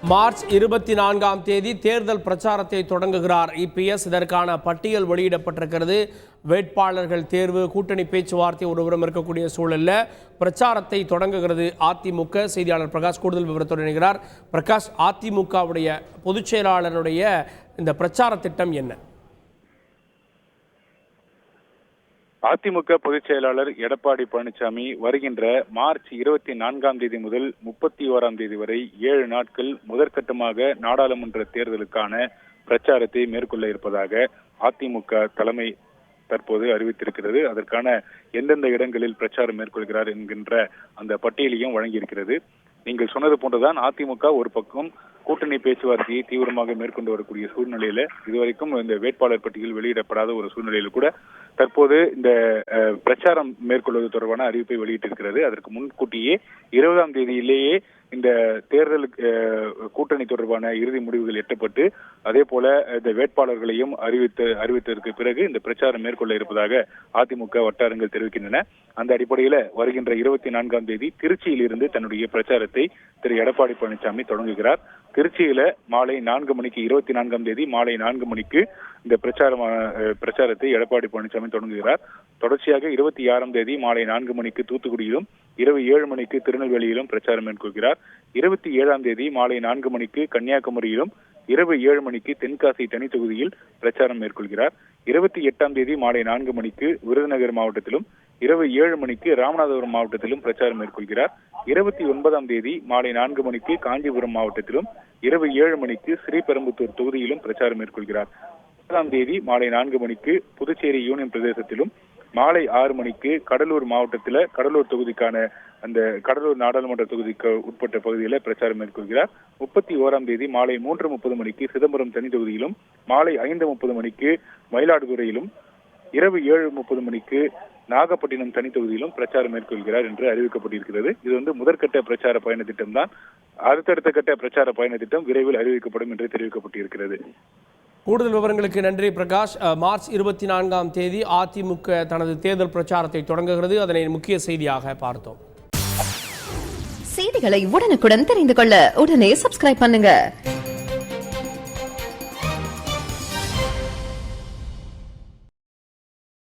March 24ஆம் தேதி தேர்தல் பிரச்சாரத்தை தொடங்குகிறார் இபிஎஸ். இதற்கான பட்டியல் வெளியிடப்பட்டிருக்கிறது. வேட்பாளர்கள் தேர்வு, கூட்டணி பேச்சுவார்த்தை ஒருவரும் இருக்கக்கூடிய சூழலில் பிரச்சாரத்தை தொடங்குகிறது அதிமுக. செய்தியாளர் பிரகாஷ் கூடுதல் விவரத்தோடு இணைகிறார். பிரகாஷ், அதிமுகவுடைய பொதுச் செயலாளருடைய இந்த பிரச்சார திட்டம் என்ன? அதிமுக பொதுச் செயலாளர் எடப்பாடி பழனிசாமி வருகின்ற மார்ச் 24ஆம் தேதி முதல் 31ஆம் தேதி வரை 7 நாட்கள் முதற்கட்டமாக நாடாளுமன்ற தேர்தலுக்கான பிரச்சாரத்தை மேற்கொள்ள இருப்பதாக அதிமுக தலைமை தற்போது அறிவித்திருக்கிறது. அதற்கான எந்தெந்த இடங்களில் பிரச்சாரம் மேற்கொள்கிறார் என்கின்ற அந்த பட்டியலையும் வழங்கியிருக்கிறது. நீங்கள் சொன்னது போன்றுதான் அதிமுக ஒரு பக்கம் கூட்டணி பேச்சுவார்த்தையை தீவிரமாக மேற்கொண்டு வரக்கூடிய சூழ்நிலையில இதுவரைக்கும் இந்த வேட்பாளர் பட்டியல் வெளியிடப்படாத ஒரு சூழ்நிலையில கூட தற்போது இந்த பிரச்சாரம் மேற்கொள்வது தொடர்பான அறிவிப்பை வெளியிட்டிருக்கிறது. அதற்கு முன்கூட்டியே 20ஆம் தேதியிலேயே இந்த தேர்தல் கூட்டணி தொடர்பான இறுதி முடிவுகள் எட்டப்பட்டு அதே போல இந்த வேட்பாளர்களையும் அறிவித்ததற்கு பிறகு இந்த பிரச்சாரம் மேற்கொள்ள இருப்பதாக அதிமுக வட்டாரங்கள் தெரிவிக்கின்றன. அந்த அடிப்படையில வருகின்ற 24ஆம் தேதி திருச்சியில் இருந்து தன்னுடைய பிரச்சாரத்தை திரு எடப்பாடி பழனிசாமி தொடங்குகிறார். திருச்சியில மாலை 4 மணிக்கு 24ஆம் தேதி மாலை 4 மணிக்கு இந்த பிரச்சாரத்தை எடப்பாடி பழனிசாமி தொடங்குகிறார். தொடர்ச்சியாக 26ஆம் தேதி மாலை 4 மணிக்கு தூத்துக்குடியிலும் இரவு 7 மணிக்கு திருநெல்வேலியிலும் பிரச்சாரம் மேற்கொள்கிறார். 27ஆம் தேதி மாலை 4 மணிக்கு கன்னியாகுமரியிலும் இரவு 7 மணிக்கு தென்காசி தனி தொகுதியில் பிரச்சாரம் மேற்கொள்கிறார். 28ஆம் தேதி மாலை 4 மணிக்கு விருதுநகர் மாவட்டத்திலும் இரவு 7 மணிக்கு ராமநாதபுரம் மாவட்டத்திலும் பிரச்சாரம் மேற்கொள்கிறார். 29ஆம் தேதி மாலை 4 மணிக்கு காஞ்சிபுரம் மாவட்டத்திலும் இரவு 7 மணிக்கு ஸ்ரீபெரும்புத்தூர் தொகுதியிலும் பிரச்சாரம் மேற்கொள்கிறார். 30ஆம் தேதி மாலை 4 மணிக்கு புதுச்சேரி யூனியன் பிரதேசத்திலும் மாலை 6 மணிக்கு கடலூர் மாவட்டத்தில் கடலூர் தொகுதிக்கான அந்த கடலூர் நாடாளுமன்ற தொகுதிக்கு உட்பட்ட பகுதியில் பிரச்சாரம் மேற்கொள்கிறார். 31ஆம் தேதி மாலை 3:30 மணிக்கு சிதம்பரம் தனி தொகுதியிலும் மாலை 5:30 மணிக்கு மயிலாடுதுறையிலும் இரவு 7:30 மணிக்கு நாகப்பட்டினம் தனி தொகுதியிலும் பிரச்சாரம் மேற்கொள்கிறார் என்று அறிவிக்கப்பட்டிருக்கிறது. இது முதற்கட்ட பிரச்சார பயண திட்டம் தான். அடுத்தடுத்த கட்ட பிரச்சார பயண திட்டம் விரைவில் அறிவிக்கப்படும் என்று தெரிவிக்கப்பட்டிருக்கிறது. கூடுதல் விவரங்களுக்கு நன்றி பிரகாஷ். மார்ச் 24ஆம் தேதி அதிமுக தனது தேர்தல் பிரச்சாரத்தை தொடங்குகிறது. அதனை முக்கிய செய்தியாக பார்த்தோம். செய்திகளை உடனுக்குடன் தெரிந்து கொள்ள உடனே சப்ஸ்கிரைப் பண்ணுங்க.